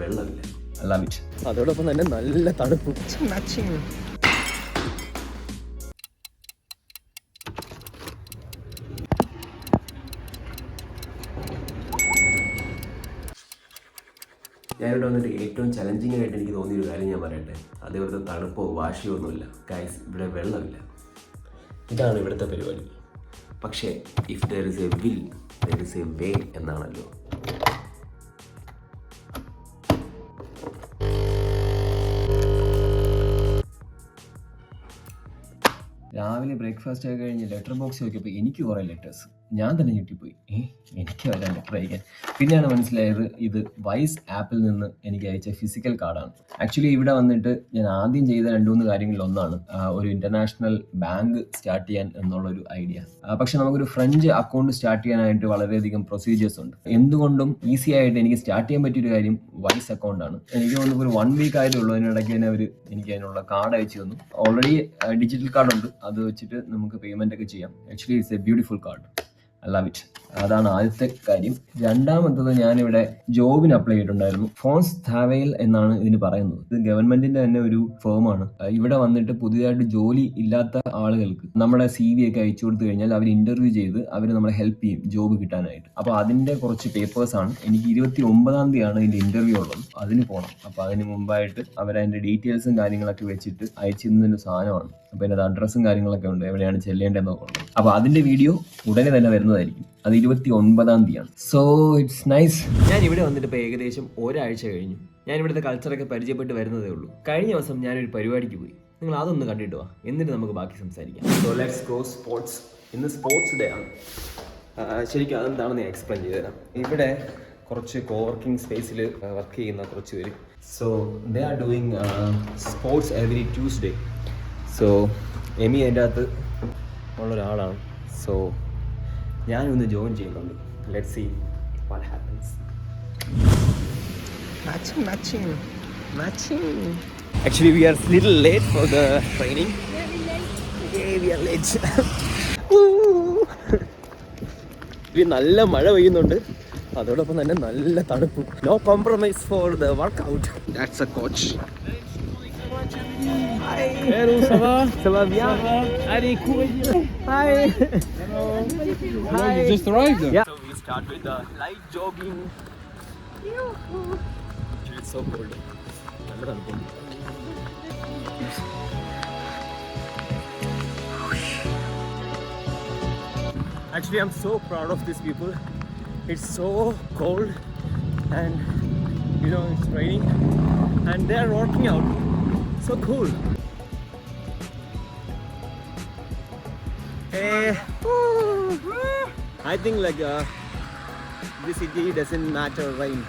വെള്ളമില്ല. I love it. അതോടൊപ്പം തന്നെ നല്ല തണുപ്പ്. ഞാനിവിടെ വന്നിട്ട് ഏറ്റവും ചലഞ്ചിങ് ആയിട്ട് എനിക്ക് തോന്നിയൊരു കാര്യം ഞാൻ പറയട്ടെ. അതേപോലത്തെ തണുപ്പോ വാശിയോ ഒന്നുമില്ല ഗൈസ്, ഇവിടെ വെള്ളമില്ല. ഇതാണ് ഇവിടുത്തെ പരിപാടി. പക്ഷേ if there is A will there is a way എന്നാണല്ലോ. രാവിലെ ബ്രേക്ക്ഫാസ്റ്റ് ഒക്കെ കഴിഞ്ഞ് ലെറ്റർ ബോക്സ് നോക്കിയപ്പോൾ എനിക്ക് കുറേ ലെറ്റേഴ്സ്. ഞാൻ തന്നെ ഞെട്ടിപ്പോയി. എനിക്ക് വരാൻ ലെറ്റർ അയക്കാൻ. പിന്നെയാണ് മനസ്സിലായത് ഇത് വൈസ് ആപ്പിൽ നിന്ന് എനിക്ക് അയച്ച ഫിസിക്കൽ കാർഡാണ്. ആക്ച്വലി ഇവിടെ വന്നിട്ട് ഞാൻ ആദ്യം ചെയ്ത 2-3 കാര്യങ്ങളിൽ ഒന്നാണ് ഒരു ഇൻ്റർനാഷണൽ ബാങ്ക് സ്റ്റാർട്ട് ചെയ്യാൻ എന്നുള്ളൊരു ഐഡിയ. പക്ഷെ നമുക്കൊരു ഫ്രഞ്ച് അക്കൗണ്ട് സ്റ്റാർട്ട് ചെയ്യാനായിട്ട് വളരെയധികം പ്രൊസീജിയേഴ്സ് ഉണ്ട്. എന്തുകൊണ്ടും ഈസി ആയിട്ട് എനിക്ക് സ്റ്റാർട്ട് ചെയ്യാൻ പറ്റിയൊരു കാര്യം വൈസ് അക്കൗണ്ടാണ്. എനിക്ക് തോന്നുന്നു ഒരു 1 വീക്ക് ആയതേ ഉള്ളൂ. അതിനിടയ്ക്ക് തന്നെ എനിക്ക് അതിനുള്ള കാർഡ് അയച്ചു തന്നു. ഓൾറെഡി ഡിജിറ്റൽ കാർഡ് ഉണ്ട്. അത് വെച്ചിട്ട് നമുക്ക് പേയ്മെൻ്റ് ഒക്കെ ചെയ്യാം. Actually it's A beautiful card. I love it. അതാണ് ആദ്യത്തെ കാര്യം. രണ്ടാമത്തത്, ഞാനിവിടെ ജോബിന് അപ്ലൈ ചെയ്തിട്ടുണ്ടായിരുന്നു. ഫോൺസ് ധാവയിൽ എന്നാണ് ഇതിന് പറയുന്നത്. ഇത് ഗവൺമെന്റിന്റെ തന്നെ ഒരു ഫേമാണ്. ഇവിടെ വന്നിട്ട് പുതിയതായിട്ട് ജോലി ഇല്ലാത്ത ആളുകൾക്ക് നമ്മുടെ CV ഒക്കെ അയച്ചു കൊടുത്തു കഴിഞ്ഞാൽ അവർ ഇന്റർവ്യൂ ചെയ്ത് അവർ നമ്മളെ ഹെൽപ്പ് ചെയ്യും ജോബ് കിട്ടാനായിട്ട്. അപ്പോൾ അതിന്റെ കുറച്ച് പേപ്പേഴ്സാണ്. എനിക്ക് 29-ാം തീയതിയാണ് ഇതിന്റെ ഇന്റർവ്യൂ ഉള്ളത്. അതിന് പോകണം. അപ്പോൾ അതിന് മുമ്പായിട്ട് അവരതിന്റെ ഡീറ്റെയിൽസും കാര്യങ്ങളൊക്കെ വെച്ചിട്ട് അയച്ചിരുന്നൊരു സാധനമാണ്. അപ്പോൾ അതിൻ്റെ അഡ്രസ്സും കാര്യങ്ങളൊക്കെ ഉണ്ട്, എവിടെയാണ് ചെല്ലേണ്ടതെന്നൊക്കെ ഉണ്ട്. അപ്പോൾ അതിന്റെ വീഡിയോ ഉടനെ തന്നെ വരുന്നതായിരിക്കും. അത് 29-ാം തീയതിയാണ്. So it's nice. ഞാൻ ഇവിടെ വന്നിട്ട് ഇപ്പോൾ ഏകദേശം ഒരാഴ്ച കഴിഞ്ഞു. ഞാൻ ഇവിടുത്തെ കൾച്ചറൊക്കെ പരിചയപ്പെട്ട് വരുന്നതേ ഉള്ളൂ. കഴിഞ്ഞ ദിവസം ഞാനൊരു പരിപാടിക്ക് പോയി. നിങ്ങൾ അതൊന്ന് കണ്ടിട്ട് വാ, എന്നിട്ട് നമുക്ക് ബാക്കി സംസാരിക്കാം. So let's go sports. ഇന്ന് സ്പോർട്സ് ഡേ ആണ്. ശരിക്കും അതെന്താണെന്ന് ഞാൻ എക്സ്പ്ലെയിൻ ചെയ്തു തരാം. ഇവിടെ കുറച്ച് കോവർക്കിംഗ് സ്പേസിൽ വർക്ക് ചെയ്യുന്ന കുറച്ച് പേര്. So they are doing sports every Tuesday. So Amy അതിൻ്റെ അകത്ത് ഉള്ളൊരാളാണ്. സോ ഞാനൊന്ന് ജോയിൻ ചെയ്യുന്നുണ്ട്. Let's see what happens. Matching. Actually, we are a little late for the training. Yeah, we are late. നല്ല മഴ പെയ്യുന്നുണ്ട്. അതോടൊപ്പം തന്നെ നല്ല തണുപ്പ്. No compromise for the workout. That's a coach. Hi. Hello, ça va? Ça va bien? Ça va? Allez, courez. Hi. Hello. Hi. You just arrived? Yeah. So we start with the light jogging. It's so cold. Actually, I'm so proud of these people. It's so cold and it's raining and they are working out. So cool. Hey. I think this city doesn't matter rain.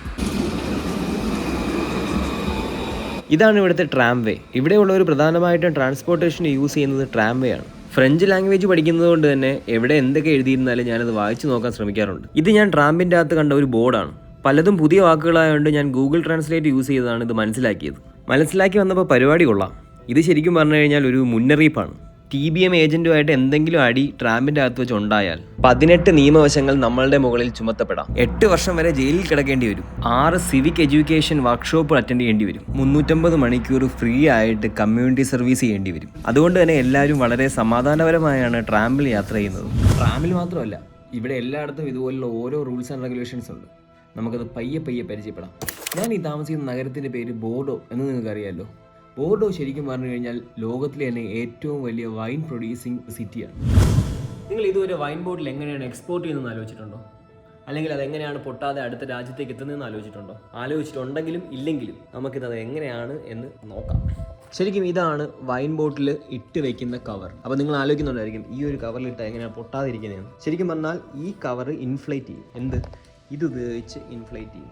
ഇതാണ് ഇവിടുത്തെ tramway. ഇവിടെയുള്ളവർ പ്രധാനമായിട്ടും ട്രാൻസ്പോർട്ടേഷന് use ചെയ്യുന്നത് tramway ആണ്. French language പഠിക്കുന്നത് കൊണ്ട് തന്നെ എവിടെ എന്തൊക്കെ എഴുതിയിരുന്നാലും ഞാനത് വായിച്ചു നോക്കാൻ ശ്രമിക്കാറുണ്ട്. ഇത് ഞാൻ ട്രാമ്പിൻ്റെ അകത്ത് കണ്ട ഒരു ബോർഡാണ്. പലതും പുതിയ വാക്കുകളായതുകൊണ്ട് ഞാൻ ഗൂഗിൾ ട്രാൻസ്ലേറ്റ് യൂസ് ചെയ്താണ് ഇത് മനസ്സിലാക്കി വന്നപ്പോൾ പരിപാടി കൊള്ളാം. ഇത് ശരിക്കും പറഞ്ഞു കഴിഞ്ഞാൽ ഒരു മുന്നറിയിപ്പാണ്. TBM ഏജന്റുമായിട്ട് എന്തെങ്കിലും അടി ട്രാമ്പിന്റെ അകത്ത് വെച്ച് ഉണ്ടായാൽ 18 നിയമവശങ്ങൾ നമ്മളുടെ മുകളിൽ ചുമത്തപ്പെടാം. 8 വർഷം വരെ ജയിലിൽ കിടക്കേണ്ടി വരും. 6 സിവിക് എഡ്യൂക്കേഷൻ വർക്ക്ഷോപ്പ് അറ്റൻഡ് ചെയ്യേണ്ടി വരും. 350 മണിക്കൂർ ഫ്രീ ആയിട്ട് കമ്മ്യൂണിറ്റി സർവീസ് ചെയ്യേണ്ടി വരും. അതുകൊണ്ട് തന്നെ എല്ലാവരും വളരെ സമാധാനപരമായാണ് ട്രാമ്പിൽ യാത്ര ചെയ്യുന്നത്. ട്രാമ്പിൽ മാത്രമല്ല, ഇവിടെ എല്ലായിടത്തും ഇതുപോലുള്ള ഓരോ റൂൾസ് ആൻഡ് റെഗുലേഷൻസ് ഉണ്ട്. നമുക്കത് പയ്യെ പരിചയപ്പെടാം. ഞാൻ ഈ താമസിക്കുന്ന നഗരത്തിന്റെ പേര് ബോർഡോ എന്ന് നിങ്ങൾക്ക് അറിയാമല്ലോ. ബോർഡോ ശരിക്കും പറഞ്ഞു കഴിഞ്ഞാൽ ലോകത്തിലെ തന്നെ ഏറ്റവും വലിയ വൈൻ പ്രൊഡ്യൂസിങ് സിറ്റിയാണ്. നിങ്ങൾ ഇതുവരെ വൈൻ ബോട്ടിൽ എങ്ങനെയാണ് എക്സ്പോർട്ട് ചെയ്യുന്നതെന്ന് ആലോചിച്ചിട്ടുണ്ടോ? അല്ലെങ്കിൽ അതെങ്ങനെയാണ് പൊട്ടാതെ അടുത്ത രാജ്യത്തേക്ക് എത്തുന്നതെന്ന് ആലോചിച്ചിട്ടുണ്ടോ? ആലോചിച്ചിട്ടുണ്ടെങ്കിലും ഇല്ലെങ്കിലും നമുക്കിത് എങ്ങനെയാണ് എന്ന് നോക്കാം. ശരിക്കും ഇതാണ് വൈൻ ബോട്ടിൽ ഇട്ട് വെക്കുന്ന കവർ. അപ്പോൾ നിങ്ങൾ ആലോചിക്കുന്നുണ്ടായിരിക്കും ഈ ഒരു കവറിലിട്ട് എങ്ങനെയാണ് പൊട്ടാതിരിക്കുന്നതെന്ന്. ശരിക്കും പറഞ്ഞാൽ ഈ കവർ ഇൻഫ്ലേറ്റ് ചെയ്യും. ഇത് ഉപയോഗിച്ച് ഇൻഫ്ലേറ്റ് ചെയ്യും.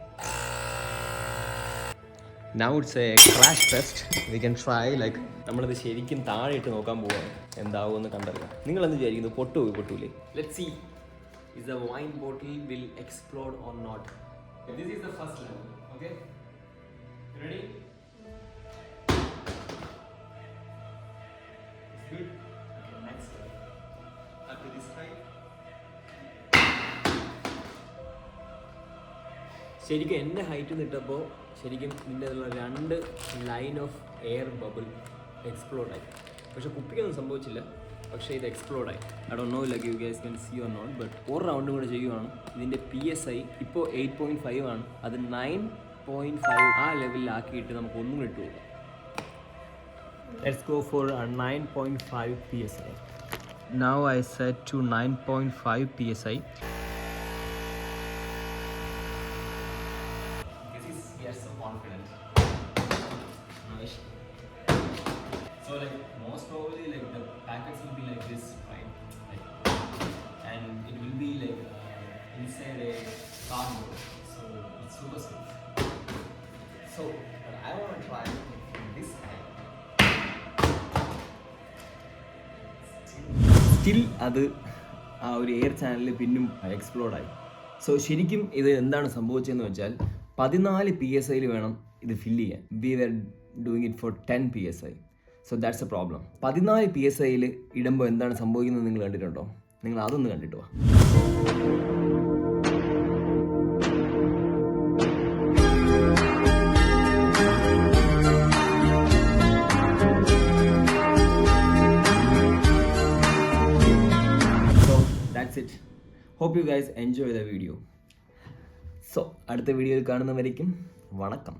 Now it's a crash test. We can try നമ്മളിത് ശരിക്കും താഴെ ഇട്ട് നോക്കാൻ പോവാണ് എന്താവുമെന്ന് കണ്ടറിയാം. നിങ്ങൾ എന്ത് വിചാരിക്കുന്നു? പൊട്ടൂലേ? Let's see. Is the wine bottle will explode or not? This is the first level. Okay? Ready? It's good. Okay, next level. Up to this side. ശരിക്കും എൻ്റെ ഹൈറ്റ് നിട്ടപ്പോൾ ശരിക്കും ഇതിൻ്റെ രണ്ട് ലൈൻ ഓഫ് എയർ ബബിൾ എക്സ്പ്ലോർഡായി. പക്ഷേ കുപ്പിക്കൊന്നും സംഭവിച്ചില്ല, പക്ഷേ ഇത് എക്സ്പ്ലോർഡായി. I don't know like you guys can see or not, but ഒരു റൗണ്ടും കൂടെ ചെയ്യുവാണ്. ഇതിൻ്റെ PSI ഇപ്പോൾ 8.5 ആണ്, അത് 9.5 ആ ലെവലിലാക്കിയിട്ട് നമുക്ക് ഒന്നും ഇട്ട് കൊടുക്കാം. Let's go for 9.5 PSI. Now I set to 9.5 PSI. We are so confident. Nice. So like most probably like the packets will be like this, right? Like, and it will be like inside a cardboard, so it's super safe. So but I want to try from this side. Still അത് ആ ഒരു air ചാനലിൽ പിന്നും എക്സ്പ്ലോർഡായി. So ശരിക്കും ഇത് എന്താണ് സംഭവിച്ചതെന്ന് വെച്ചാൽ 14 PSI വേണം ഇത് ഫില്ല് ചെയ്യാൻ. We were doing it for 10 PSI. So that's a problem. 14 PSI ഇടുമ്പോൾ എന്താണ് സംഭവിക്കുന്നത് നിങ്ങൾ കണ്ടിട്ടുണ്ടോ? നിങ്ങൾ അതൊന്ന് കണ്ടിട്ട് വാ. That's it. Hope you guys enjoy the video. So, അടുത്ത വീഡിയോയിൽ കാണുന്നവരേക്കും വണക്കം.